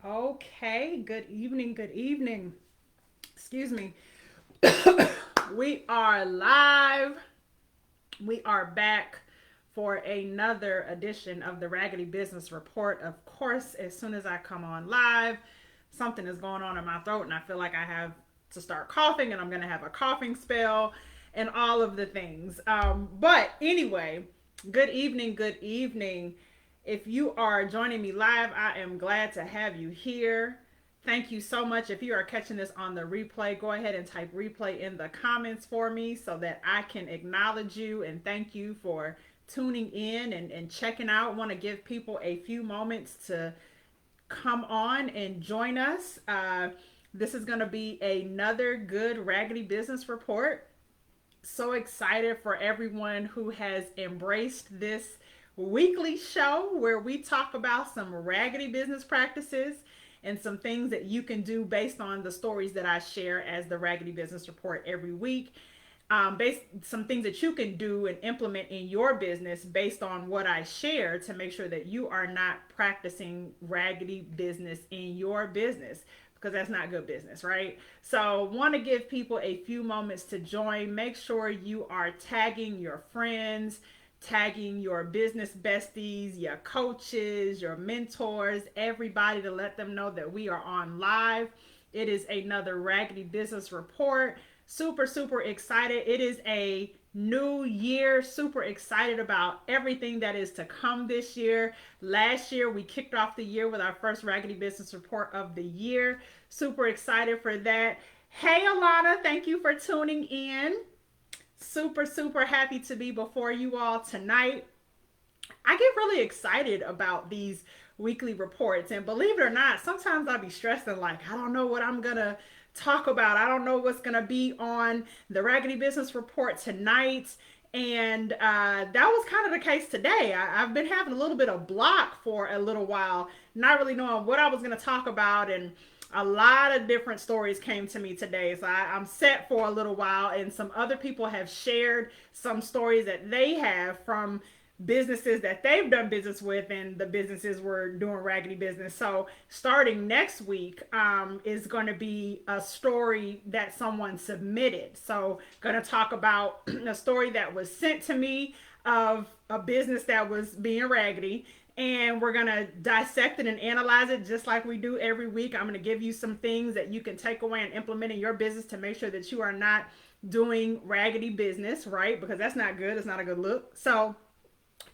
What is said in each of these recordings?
Okay, good evening, good evening. Excuse me. We are live. We are back for another edition of the Raggedy Business Report. Of course, as soon as I come on live, something is going on in my throat, and I feel like I have to start coughing, and I'm going to have a coughing spell and all of the things. But anyway, good evening, good evening. If you are joining me live, I am glad to have you here. Thank you so much. If you are catching this on the replay, go ahead and type replay in the comments for me so that I can acknowledge you and thank you for tuning in and checking out. I want to give people a few moments to come on and join us. This is going to be another good Raggedy Business Report. So excited for everyone who has embraced this weekly show where we talk about some raggedy business practices and some things that you can do based on the stories that I share as the Raggedy Business Report every week. Based some things that you can do and implement in your business based on what I share to make sure that you are not practicing raggedy business in your business because that's not good business, right? So, want to give people a few moments to join. Make sure you are tagging your friends, tagging your business besties, your coaches, your mentors, everybody to let them know that we are on live. It is another Raggedy Business Report. Super, super excited. It is a new year. Super excited about everything that is to come this year. Last year, we kicked off the year with our first Raggedy Business Report of the year. Super excited for that. Hey, Alana, thank you for tuning in. Super, super happy to be before you all tonight. I get really excited about these weekly reports. And believe it or not, sometimes I'll be stressed and like, I don't know what I'm going to talk about. I don't know what's going to be on the Raggedy Business Report tonight. And that was kind of the case today. I've been having a little bit of block for a little while, not really knowing what I was going to talk about. And a lot of different stories came to me today. So I'm set for a little while. And some other people have shared some stories that they have from businesses that they've done business with, and the businesses were doing raggedy business. So starting next week is going to be a story that someone submitted. So going to talk about a story that was sent to me of a business that was being raggedy, and we're going to dissect it and analyze it just like we do every week. I'm going to give you some things that you can take away and implement in your business to make sure that you are not doing raggedy business, right? Because that's not good. It's not a good look. So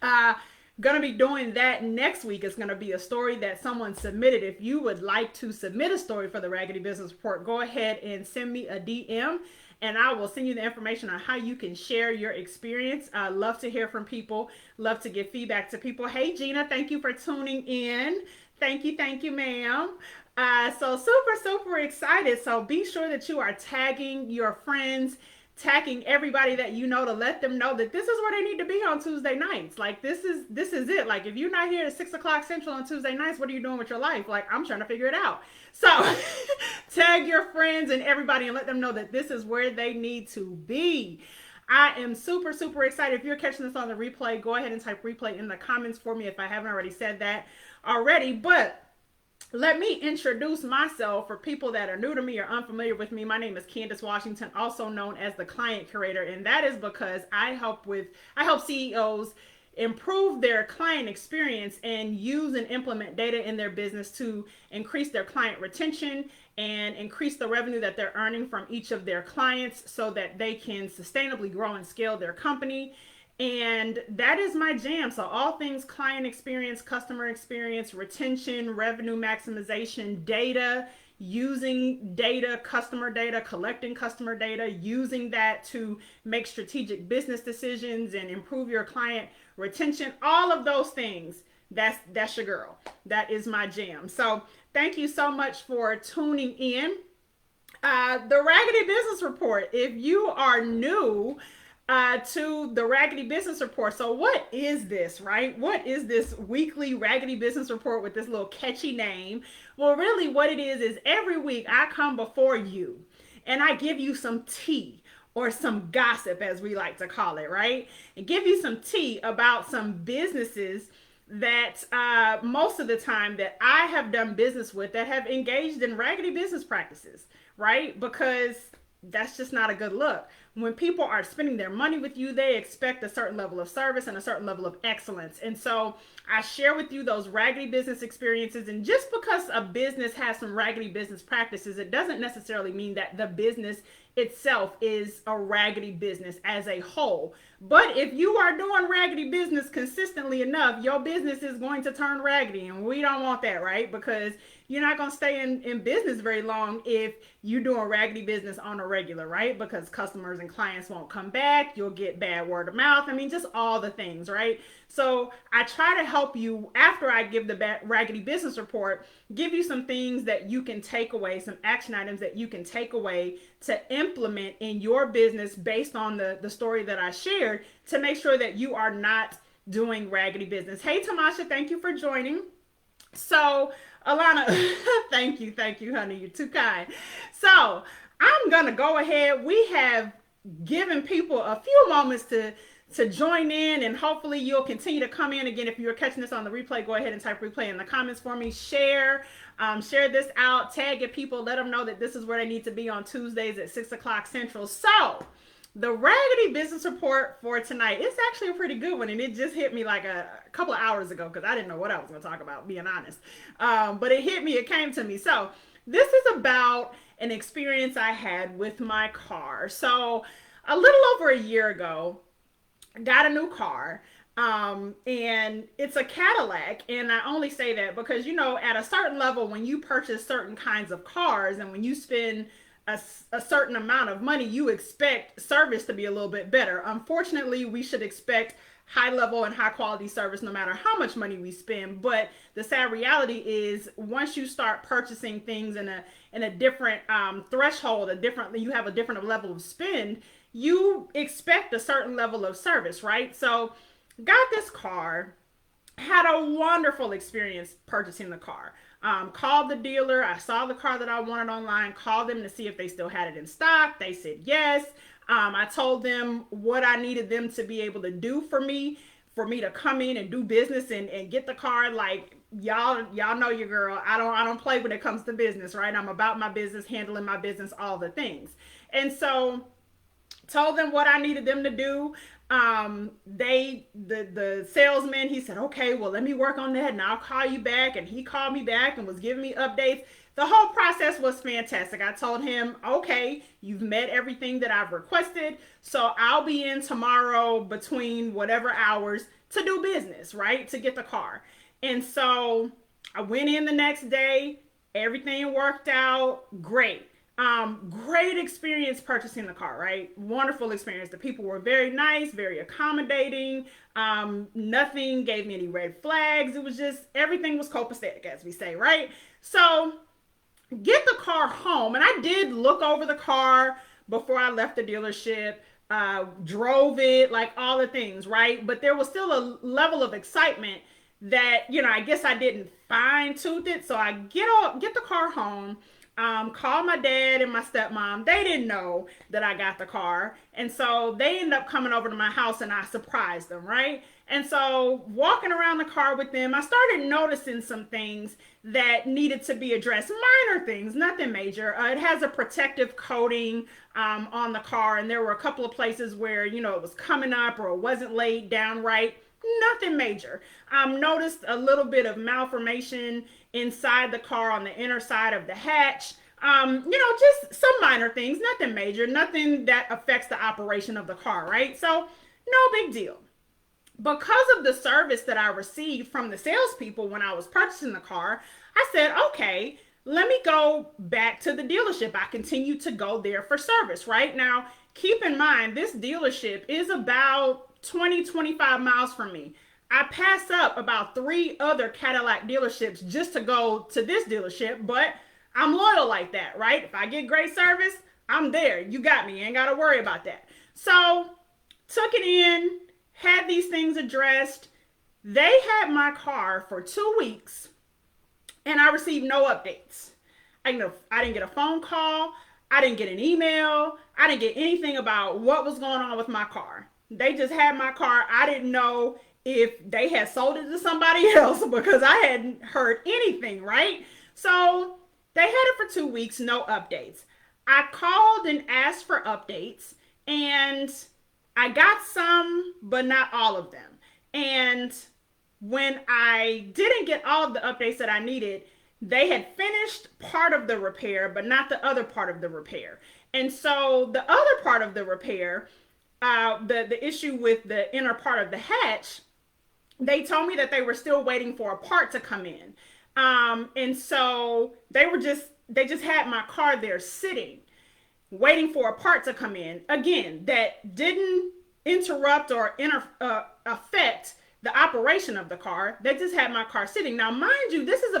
uh, gonna be doing that next week. It's gonna be a story that someone submitted. If you would like to submit a story for the Raggedy Business Report, go ahead and send me a DM, and I will send you the information on how you can share your experience. I love to hear from people. Love to give feedback to people. Hey Gina, thank you for tuning in. Thank you, ma'am. So super, super excited. So be sure that you are tagging your friends, tagging everybody that you know to let them know that this is where they need to be on Tuesday nights. Like this is it. Like if you're not here at 6 o'clock Central on Tuesday nights, what are you doing with your life? Like I'm trying to figure it out. So tag your friends and everybody and let them know that this is where they need to be. I am super, super excited. If you're catching this on the replay, go ahead and type replay in the comments for me if I haven't already said that already. But let me introduce myself for people that are new to me or unfamiliar with me. My name is Candace Washington, also known as the Client Curator, and that is because I help CEOs improve their client experience and use and implement data in their business to increase their client retention and increase the revenue that they're earning from each of their clients so that they can sustainably grow and scale their company. And that is my jam. So, all things client experience, customer experience, retention, revenue maximization, data, using data, customer data, collecting customer data, using that to make strategic business decisions and improve your client retention, all of those things. That's your girl. That is my jam. So, thank you so much for tuning in. The Raggedy Business Report. If you are new to the Raggedy Business Report, so what is this, right? What is this weekly Raggedy Business Report with this little catchy name? Well, really, what it is every week I come before you and I give you some tea or some gossip, as we like to call it, right? And give you some tea about some businesses that most of the time that I have done business with that have engaged in raggedy business practices, right? Because that's just not a good look. When people are spending their money with you, they expect a certain level of service and a certain level of excellence. And so I share with you those raggedy business experiences. And just because a business has some raggedy business practices, it doesn't necessarily mean that the business itself is a raggedy business as a whole. But if you are doing raggedy business consistently enough, your business is going to turn raggedy. And we don't want that, right? Because you're not going to stay in business very long if you're doing raggedy business on a regular, right? Because customers and clients won't come back. You'll get bad word of mouth. I mean, just all the things, right? So I try to help you after I give the raggedy business report, give you some things that you can take away, some action items that you can take away to implement in your business based on the story that I shared to make sure that you are not doing raggedy business. Hey, Tamasha, thank you for joining. So, Alana, thank you, honey. You're too kind. So, I'm going to go ahead. We have given people a few moments to join in, and hopefully you'll continue to come in. Again, if you're catching this on the replay, go ahead and type replay in the comments for me. Share this out, tag your people, let them know that this is where they need to be on Tuesdays at 6 o'clock Central. So, the Raggedy Business Report for tonight, it's actually a pretty good one, and it just hit me like a couple of hours ago because I didn't know what I was going to talk about, being honest. But it hit me, it came to me. So this is about an experience I had with my car. So a little over a year ago, I got a new car. And it's a Cadillac. And I only say that because, at a certain level, when you purchase certain kinds of cars and when you spend a certain amount of money, you expect service to be a little bit better. Unfortunately, we should expect high level and high quality service no matter how much money we spend. But the sad reality is once you start purchasing things in a different threshold, you have a different level of spend, you expect a certain level of service, right? So got this car, had a wonderful experience purchasing the car. Called the dealer. I saw the car that I wanted online, called them to see if they still had it in stock. They said yes. I told them what I needed them to be able to do for me to come in and do business and get the car. Like y'all know your girl. I don't play when it comes to business, right? I'm about my business, handling my business, all the things. And so told them what I needed them to do. The salesman, he said, okay, well, let me work on that and I'll call you back. And he called me back and was giving me updates. The whole process was fantastic. I told him, okay, you've met everything that I've requested. So I'll be in tomorrow between whatever hours to do business, right? To get the car. And so I went in the next day. Everything worked out great. Great experience purchasing the car, right? Wonderful experience. The people were very nice, very accommodating. Nothing gave me any red flags. It was just, everything was copacetic, as we say, right? So get the car home. And I did look over the car before I left the dealership, drove it, like all the things, right? But there was still a level of excitement that, I guess I didn't fine tooth it. So I get the car home. Called my dad and my stepmom. They didn't know that I got the car. And so they ended up coming over to my house and I surprised them, right? And so walking around the car with them, I started noticing some things that needed to be addressed. Minor things, nothing major. It has a protective coating on the car. And there were a couple of places where, it was coming up or it wasn't laid down right. Nothing major. Noticed a little bit of inside the car on the inner side of the hatch. Just some minor things, nothing major, nothing that affects the operation of the car, right? So no big deal. Because of the service that I received from the salespeople when I was purchasing the car, I said, okay, let me go back to the dealership. I continue to go there for service, right? Now, keep in mind, this dealership is about 20-25 miles from me. I pass up about 3 other Cadillac dealerships just to go to this dealership, but I'm loyal like that, right? If I get great service, I'm there. You got me. You ain't got to worry about that. So took it in, had these things addressed. They had my car for 2 weeks and I received no updates. I didn't get a phone call. I didn't get an email. I didn't get anything about what was going on with my car. They just had my car. I didn't know if they had sold it to somebody else because I hadn't heard anything, right? So they had it for 2 weeks, no updates. I called and asked for updates, and I got some, but not all of them. And when I didn't get all of the updates that I needed, they had finished part of the repair, but not the other part of the repair. And so the other part of the repair, the issue with the inner part of the hatch, they told me that they were still waiting for a part to come in. And so they just had my car there sitting, waiting for a part to come in. Again, that didn't interrupt or affect the operation of the car. They just had my car sitting. Now, mind you, this is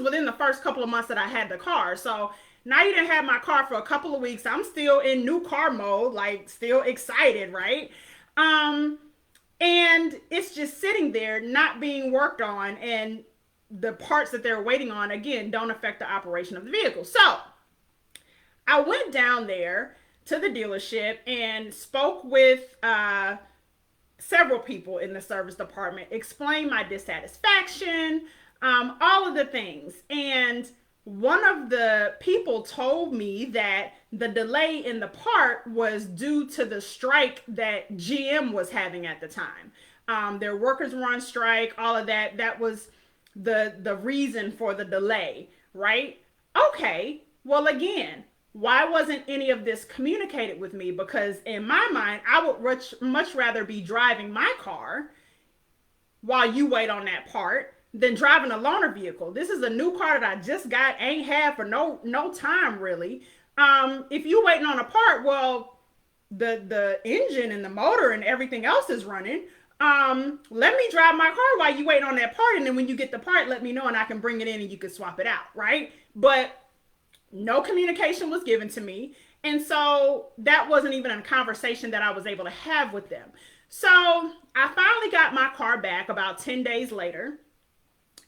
within the first couple of months that I had the car. So now you didn't have my car for a couple of weeks. I'm still in new car mode, like still excited, right? And it's just sitting there, not being worked on, and the parts that they're waiting on, again, don't affect the operation of the vehicle. So I went down there to the dealership and spoke with several people in the service department, explained my dissatisfaction, all of the things. And one of the people told me that the delay in the part was due to the strike that GM was having at the time. Their workers were on strike, all of that. That was the reason for the delay, right? Okay, well, again, why wasn't any of this communicated with me? Because in my mind, I would much rather be driving my car while you wait on that part than driving a loaner vehicle. This is a new car that I just got, ain't had for no time really. If you waiting on a part, well, the engine and the motor and everything else is running. Let me drive my car while you wait on that part, and then when you get the part, let me know and I can bring it in and you can swap it out, right? But no communication was given to me, and so that wasn't even a conversation that I was able to have with them. So I finally got my car back about 10 days later,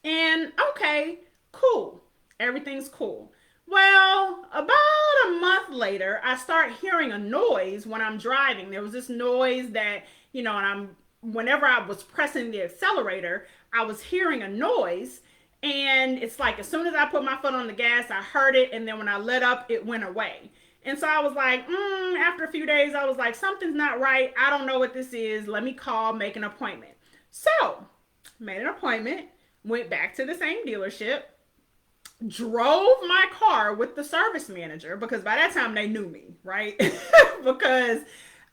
and okay, cool, everything's cool. Well, about a month later, I start hearing a noise when I'm driving. There was this noise that, and whenever I was pressing the accelerator, I was hearing a noise. And it's like, as soon as I put my foot on the gas, I heard it. And then when I let up, it went away. And so I was like, after a few days, I was like, something's not right. I don't know what this is. Let me call, make an appointment. So made an appointment, went back to the same dealership, drove my car with the service manager, because by that time they knew me, right? Because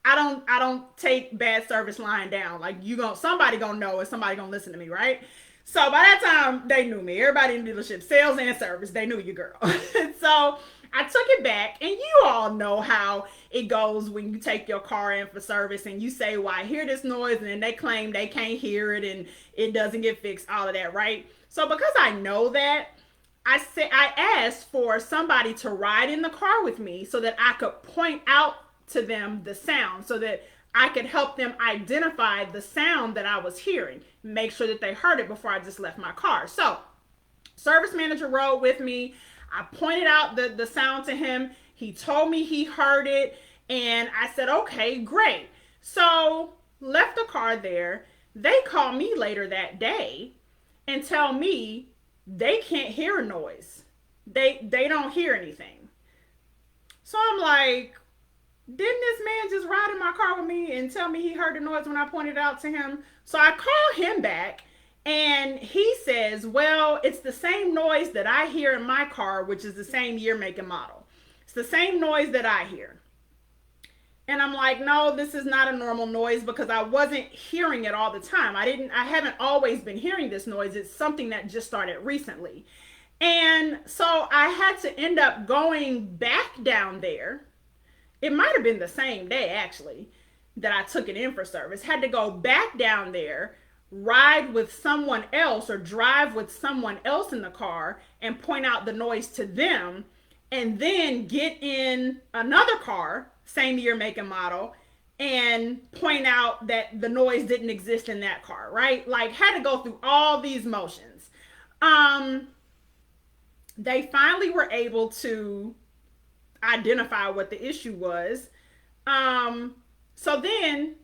I don't take bad service lying down. Like, somebody gonna know and somebody gonna listen to me, right? So by that time they knew me. Everybody in the dealership, sales and service, they knew you, girl. So I took it back, and you all know how it goes when you take your car in for service and you say, well, I hear this noise, and then they claim they can't hear it and it doesn't get fixed, all of that, right? So because I know that, I asked for somebody to ride in the car with me so that I could point out to them the sound, so that I could help them identify the sound that I was hearing, make sure that they heard it before I just left my car. So service manager rode with me. I pointed out the sound to him. He told me he heard it, and I said, okay, great. So left the car there. They called me later that day and tell me they can't hear a noise. They don't hear anything. So I'm like, didn't this man just ride in my car with me and tell me he heard the noise when I pointed it out to him? So I call him back, and he says, well, it's the same noise that I hear in my car, which is the same year, make, and model. It's the same noise that I hear. And I'm like, no, this is not a normal noise, because I wasn't hearing it all the time. I haven't always been hearing this noise. It's something that just started recently. And so I had to end up going back down there. It might have been the same day, actually, that I took it in for service. Had to go back down there, ride with someone else or drive with someone else in the car and point out the noise to them, and then get in another car, same year, make, and model, and point out that the noise didn't exist in that car, right? Like, had to go through all these motions. They finally were able to identify what the issue was. So then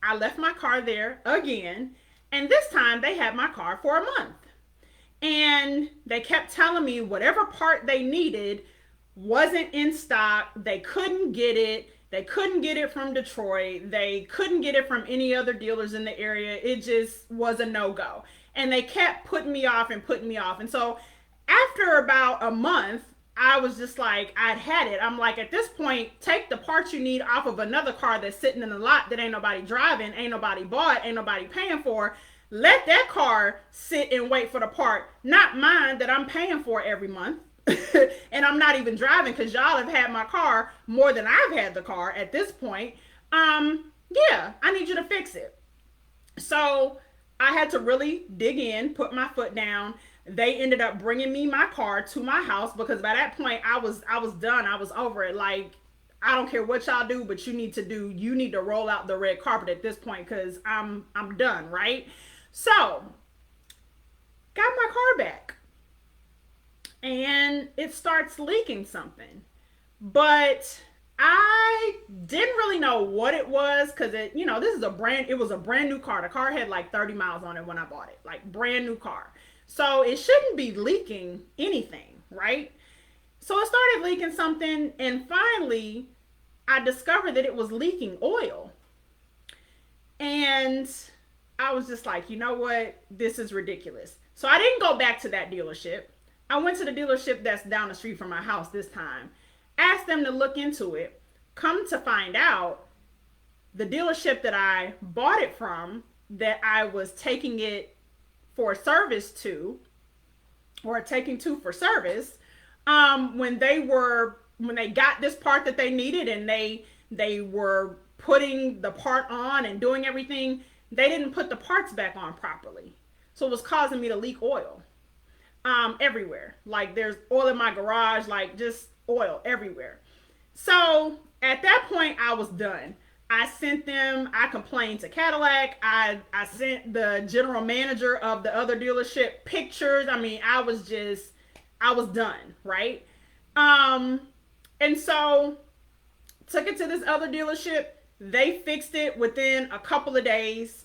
I left my car there again, and this time they had my car for a month. And they kept telling me whatever part they needed wasn't in stock. They couldn't get it. They couldn't get it from Detroit. They couldn't get it from any other dealers in the area. It just was a no-go. And they kept putting me off and putting me off. And so after about a month, I was just like, I'd had it. I'm like, at this point, take the parts you need off of another car that's sitting in the lot that ain't nobody driving, ain't nobody bought, ain't nobody paying for. Let that car sit and wait for the part, not mine that I'm paying for every month. And I'm not even driving because y'all have had my car more than I've had the car at this point. Yeah, I need you to fix it. So I had to really dig in, put my foot down. They ended up bringing me my car to my house because by that point I was done. I was over it. Like, I don't care what y'all do, but you need to roll out the red carpet at this point because I'm done, right? So got my car back and it starts leaking something, but I didn't really know what it was because it was a brand new car. The car had like 30 miles on it when I bought it, like brand new car. So it shouldn't be leaking anything, right? So it started leaking something, and finally I discovered that it was leaking oil. And I was just like, you know what? This is ridiculous. So I didn't go back to that dealership. I went to the dealership that's down the street from my house this time, asked them to look into it. Come to find out, the dealership that I bought it from, that I was taking it for service to, or taking to for service, when they got this part that they needed and they were putting the part on and doing everything, they didn't put the parts back on properly. So it was causing me to leak oil everywhere. Like, there's oil in my garage, like just oil everywhere. So at that point I was done. I complained to Cadillac. I sent the general manager of the other dealership pictures. I mean, I was done, right? And so took it to this other dealership. They fixed it within a couple of days.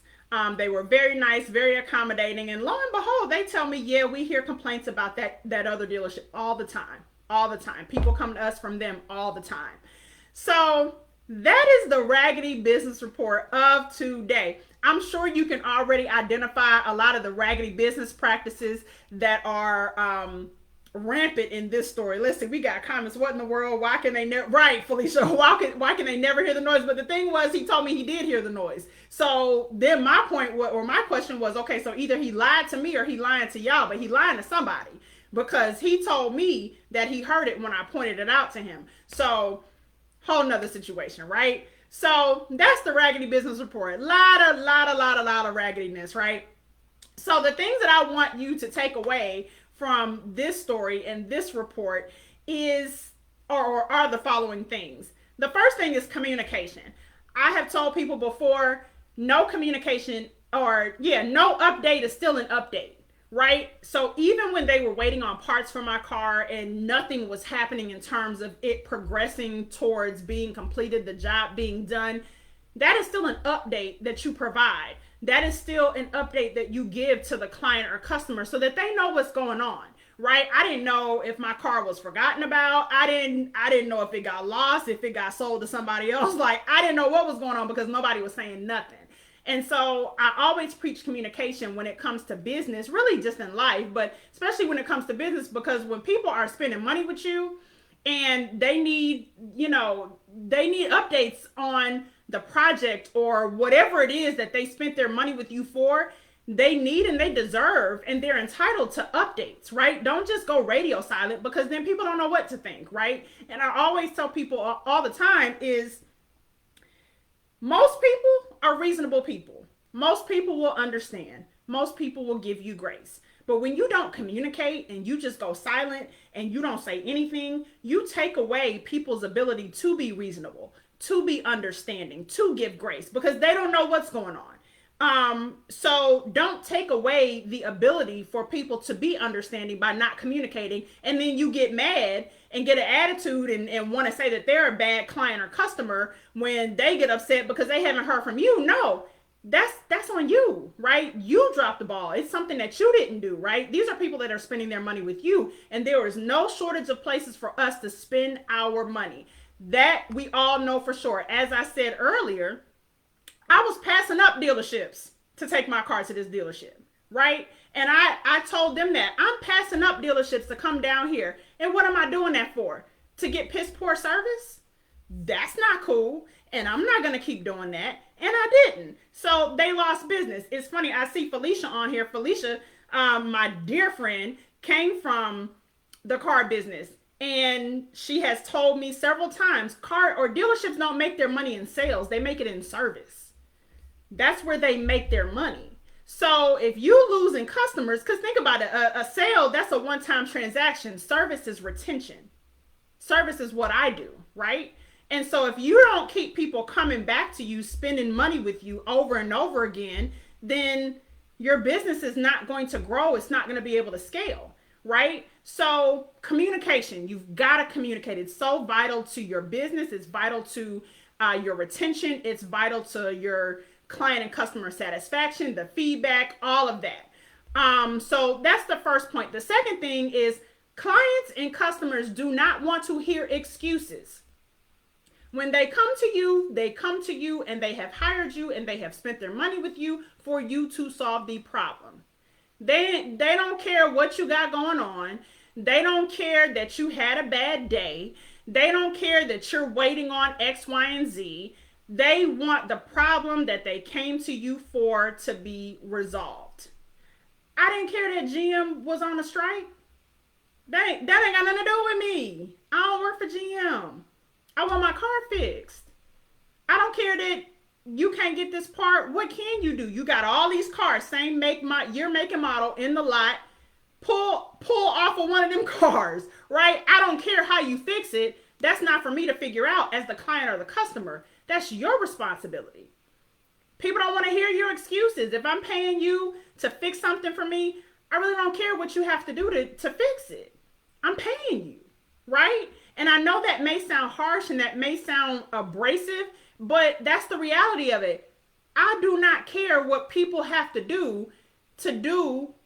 They were very nice, very accommodating. And lo and behold, they tell me, yeah, we hear complaints about that other dealership all the time. All the time. People come to us from them all the time. So that is the Raggedy Business Report of today. I'm sure you can already identify a lot of the raggedy business practices that are rampant in this story. Listen, we got comments. What in the world? Why can they never? Right, Felicia. Why can they never hear the noise? But the thing was, he told me he did hear the noise. So then my question was, okay, so either he lied to me or he lying to y'all, but he lying to somebody because he told me that he heard it when I pointed it out to him. So whole nother situation, right? So that's the Raggedy Business Report. Lot of raggediness, right? So the things that I want you to take away from this story and this report are the following things. The first thing is communication. I have told people before, no communication no update is still an update. Right? So even when they were waiting on parts for my car and nothing was happening in terms of it progressing towards being completed, the job being done, that is still an update that you provide. That is still an update that you give to the client or customer so that they know what's going on. Right? I didn't know if my car was forgotten about. I didn't know if it got lost, if it got sold to somebody else. Like, I didn't know what was going on because nobody was saying nothing. And so I always preach communication when it comes to business, really just in life, but especially when it comes to business, because when people are spending money with you and they need updates on the project or whatever it is that they spent their money with you for, they need and they deserve and they're entitled to updates, right? Don't just go radio silent because then people don't know what to think, right? And I always tell people all the time is, most people are reasonable people. Most people will understand. Most people will give you grace. But when you don't communicate and you just go silent and you don't say anything, you take away people's ability to be reasonable, to be understanding, to give grace because they don't know what's going on. So don't take away the ability for people to be understanding by not communicating, and then you get mad and get an attitude and want to say that they're a bad client or customer when they get upset because they haven't heard from you. No, that's on you, right? You dropped the ball. It's something that you didn't do, right? These are people that are spending their money with you, and there is no shortage of places for us to spend our money. That we all know for sure. As I said earlier, I was passing up dealerships to take my car to this dealership, right? And I told them that I'm passing up dealerships to come down here. And what am I doing that for? To get piss poor service? That's not cool. And I'm not going to keep doing that. And I didn't. So they lost business. It's funny. I see Felicia on here. Felicia, my dear friend, came from the car business. And she has told me several times, car or dealerships don't make their money in sales. They make it in service. That's where they make their money. So if you losing customers, because think about it, a sale, that's a one-time transaction. Service is retention. Service is what I do, right? And so if you don't keep people coming back to you, spending money with you over and over again, then your business is not going to grow. It's not going to be able to scale, right? So communication, you've got to communicate. It's so vital to your business. It's vital to your retention. It's vital to your client and customer satisfaction, the feedback, all of that. So that's the first point. The second thing is clients and customers do not want to hear excuses. When they come to you and they have hired you and they have spent their money with you for you to solve the problem. They don't care what you got going on. They don't care that you had a bad day. They don't care that you're waiting on X, Y, and Z. They want the problem that they came to you for to be resolved. I didn't care that GM was on a strike. That ain't got nothing to do with me. I don't work for GM. I want my car fixed. I don't care that you can't get this part. What can you do? You got all these cars, same year, make, and model in the lot. Pull off of one of them cars, right? I don't care how you fix it. That's not for me to figure out as the client or the customer. That's your responsibility. People don't want to hear your excuses. If I'm paying you to fix something for me, I really don't care what you have to do to fix it. I'm paying you, right? And I know that may sound harsh and that may sound abrasive, but that's the reality of it. I do not care what people have to do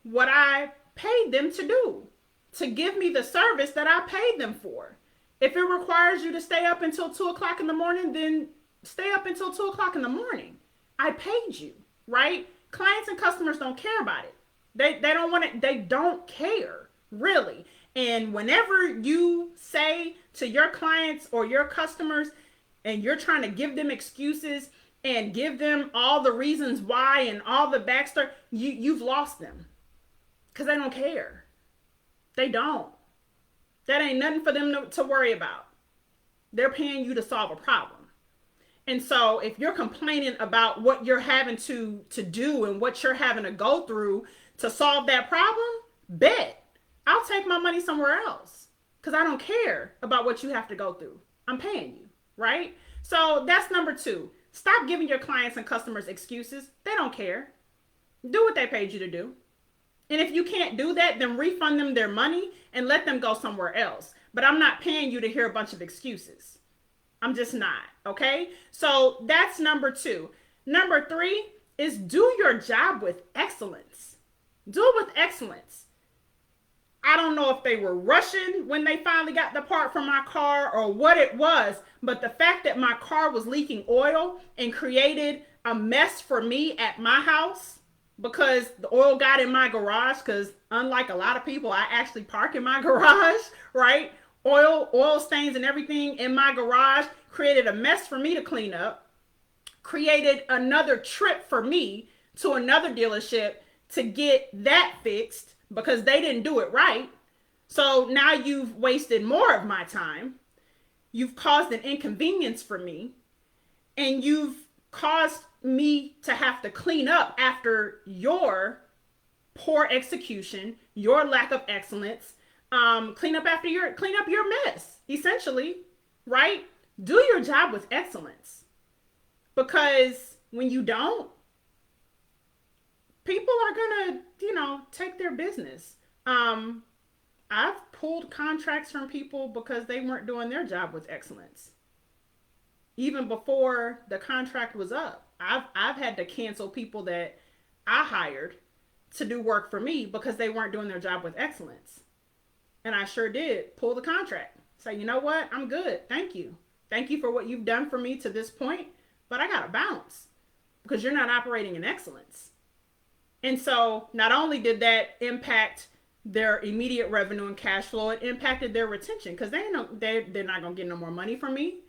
what I paid them to do, to give me the service that I paid them for. If it requires you to stay up until 2 o'clock in the morning, then stay up until 2 o'clock in the morning. I paid you, right? Clients and customers don't care about it. They don't want it. They don't care, really. And whenever you say to your clients or your customers and you're trying to give them excuses and give them all the reasons why and all the backstory, you've lost them because they don't care. They don't. That ain't nothing for them to worry about. They're paying you to solve a problem. And so if you're complaining about what you're having to do and what you're having to go through to solve that problem, bet I'll take my money somewhere else because I don't care about what you have to go through. I'm paying you, right? So that's number 2. Stop giving your clients and customers excuses. They don't care. Do what they paid you to do. And if you can't do that, then refund them their money and let them go somewhere else. But I'm not paying you to hear a bunch of excuses. I'm just not, okay? So that's number 2. Number 3 is do your job with excellence. Do it with excellence. I don't know if they were rushing when they finally got the part from my car or what it was, but the fact that my car was leaking oil and created a mess for me at my house because the oil got in my garage, because unlike a lot of people, I actually park in my garage, right? Oil stains and everything in my garage created a mess for me to clean up, created another trip for me to another dealership to get that fixed because they didn't do it right. So now you've wasted more of my time. You've caused an inconvenience for me, and you've caused me to have to clean up after your poor execution, your lack of excellence, clean up your mess, essentially, right? Do your job with excellence, because when you don't, people are gonna, take their business. I've pulled contracts from people because they weren't doing their job with excellence. Even before the contract was up, I've had to cancel people that I hired to do work for me because they weren't doing their job with excellence. And I sure did pull the contract. Say, you know what? I'm good. Thank you. Thank you for what you've done for me to this point, but I got to bounce because you're not operating in excellence. And so not only did that impact their immediate revenue and cash flow, it impacted their retention because they're not going to get no more money from me.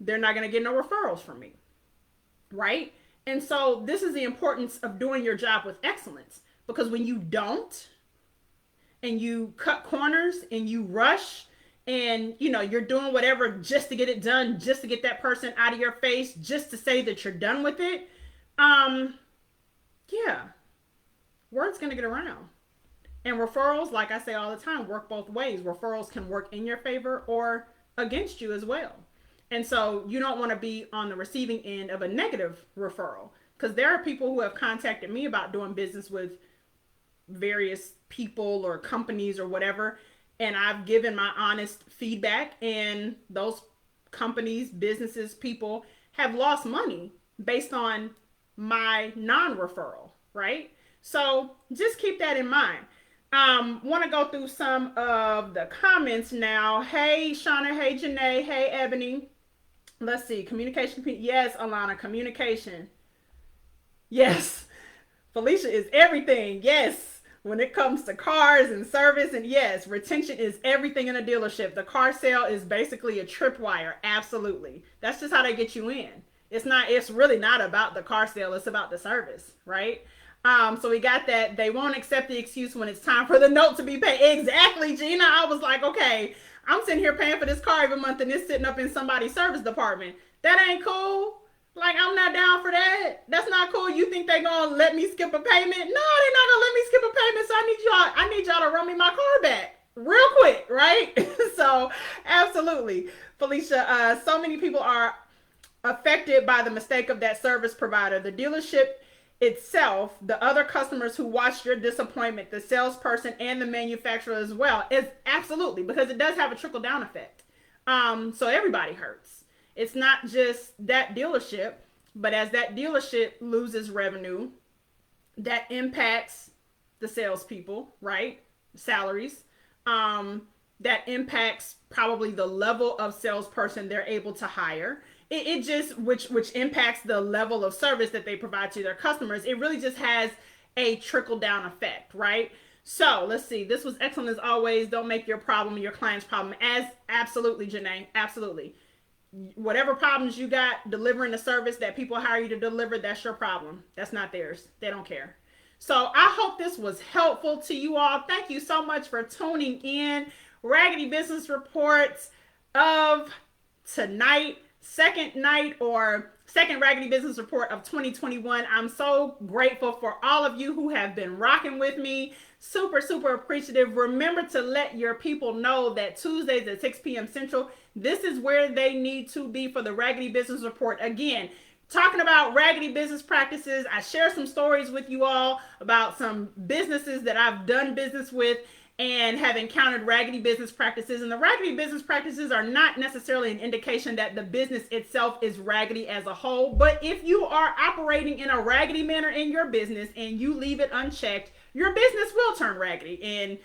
They're not going to get no referrals from me. Right? And so this is the importance of doing your job with excellence, because when you don't, and you cut corners and you rush, and you're doing whatever just to get it done, just to get that person out of your face, just to say that you're done with it, yeah, word's going to get around. And referrals, like I say all the time, work both ways. Referrals can work in your favor or against you as well. And so you don't want to be on the receiving end of a negative referral, because there are people who have contacted me about doing business with various people or companies or whatever, and I've given my honest feedback, and those companies, businesses, people have lost money based on my non-referral, right? So just keep that in mind. Want to go through some of the comments now. Hey Shauna, hey Janae, hey Ebony. Let's see. Communication. Yes, Alana, communication. Yes. Felicia is everything. Yes. When it comes to cars and service, and yes, retention is everything in a dealership. The car sale is basically a tripwire. Absolutely. That's just how they get you in. It's really not about the car sale. It's about the service, right? So we got that. They won't accept the excuse when it's time for the note to be paid. Exactly, Gina. I was like, okay, I'm sitting here paying for this car every month and it's sitting up in somebody's service department. That ain't cool. Like, I'm not down for that. That's not cool. You think they gonna let me skip a payment? No, they're not gonna let me skip a payment. So I need y'all to run me my car back real quick, right? So absolutely, Felicia. So many people are affected by the mistake of that service provider. The dealership itself, the other customers who watched your disappointment, the salesperson, and the manufacturer as well, is absolutely, because it does have a trickle down effect. So everybody hurts. It's not just that dealership, but as that dealership loses revenue, that impacts the salespeople, right? Salaries. That impacts probably the level of salesperson they're able to hire. It just, which impacts the level of service that they provide to their customers. It really just has a trickle down effect, right? So let's see. This was excellent as always. Don't make your problem your client's problem. Absolutely, Janae. Absolutely. Whatever problems you got delivering the service that people hire you to deliver, that's your problem. That's not theirs. They don't care. So I hope this was helpful to you all. Thank you so much for tuning in. Raggedy Business Reports of tonight. Second Raggedy Business Report of 2021. I'm so grateful for all of you who have been rocking with me. Super, super appreciative. Remember to let your people know that Tuesdays at 6 p.m. Central, this is where they need to be for the Raggedy Business Report. Again, talking about raggedy business practices. I share some stories with you all about some businesses that I've done business with and have encountered raggedy business practices. And the raggedy business practices are not necessarily an indication that the business itself is raggedy as a whole. But if you are operating in a raggedy manner in your business and you leave it unchecked, your business will turn raggedy. And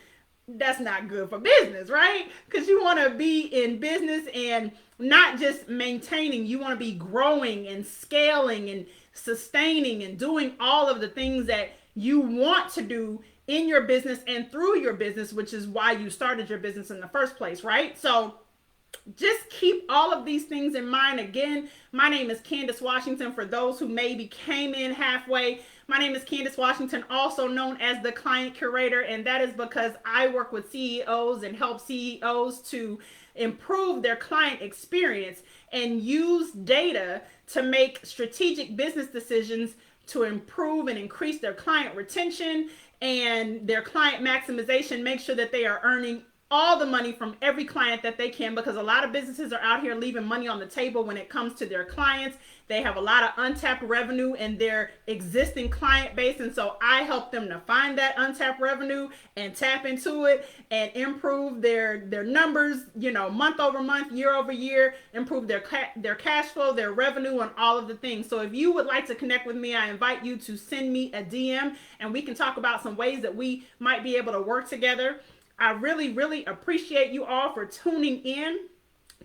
that's not good for business, right? Because you want to be in business and not just maintaining. You want to be growing and scaling and sustaining and doing all of the things that you want to do in your business and through your business, which is why you started your business in the first place, right? So just keep all of these things in mind. Again, my name is Candace Washington. For those who maybe came in halfway, my name is Candace Washington, also known as the Client Curator, and that is because I work with CEOs and help CEOs to improve their client experience and use data to make strategic business decisions to improve and increase their client retention and their client maximization, make sure that they are earning all the money from every client that they can, because a lot of businesses are out here leaving money on the table when it comes to their clients. They have a lot of untapped revenue in their existing client base. And so I help them to find that untapped revenue and tap into it and improve their numbers, month over month, year over year, improve their cash flow, their revenue, and all of the things. So if you would like to connect with me, I invite you to send me a DM and we can talk about some ways that we might be able to work together. I really, really appreciate you all for tuning in.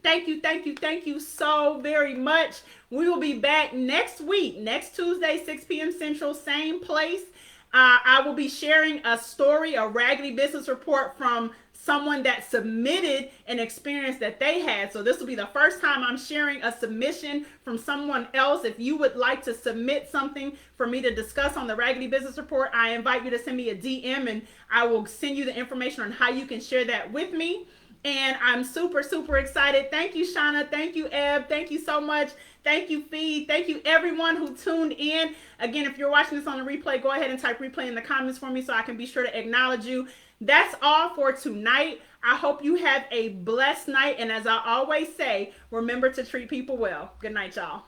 Thank you so very much. We will be back next week, next Tuesday, 6 p.m. Central, same place. I will be sharing a story, a Raggedy Business Report from someone that submitted an experience that they had. So this will be the first time I'm sharing a submission from someone else. If you would like to submit something for me to discuss on the Raggedy Business Report, I invite you to send me a DM and I will send you the information on how you can share that with me. And I'm super, super excited. Thank you, Shauna. Thank you, Eb. Thank you so much. Thank you, Fee. Thank you, everyone who tuned in. Again, if you're watching this on the replay, go ahead and type replay in the comments for me so I can be sure to acknowledge you. That's all for tonight. I hope you have a blessed night. And as I always say, remember to treat people well. Good night, y'all.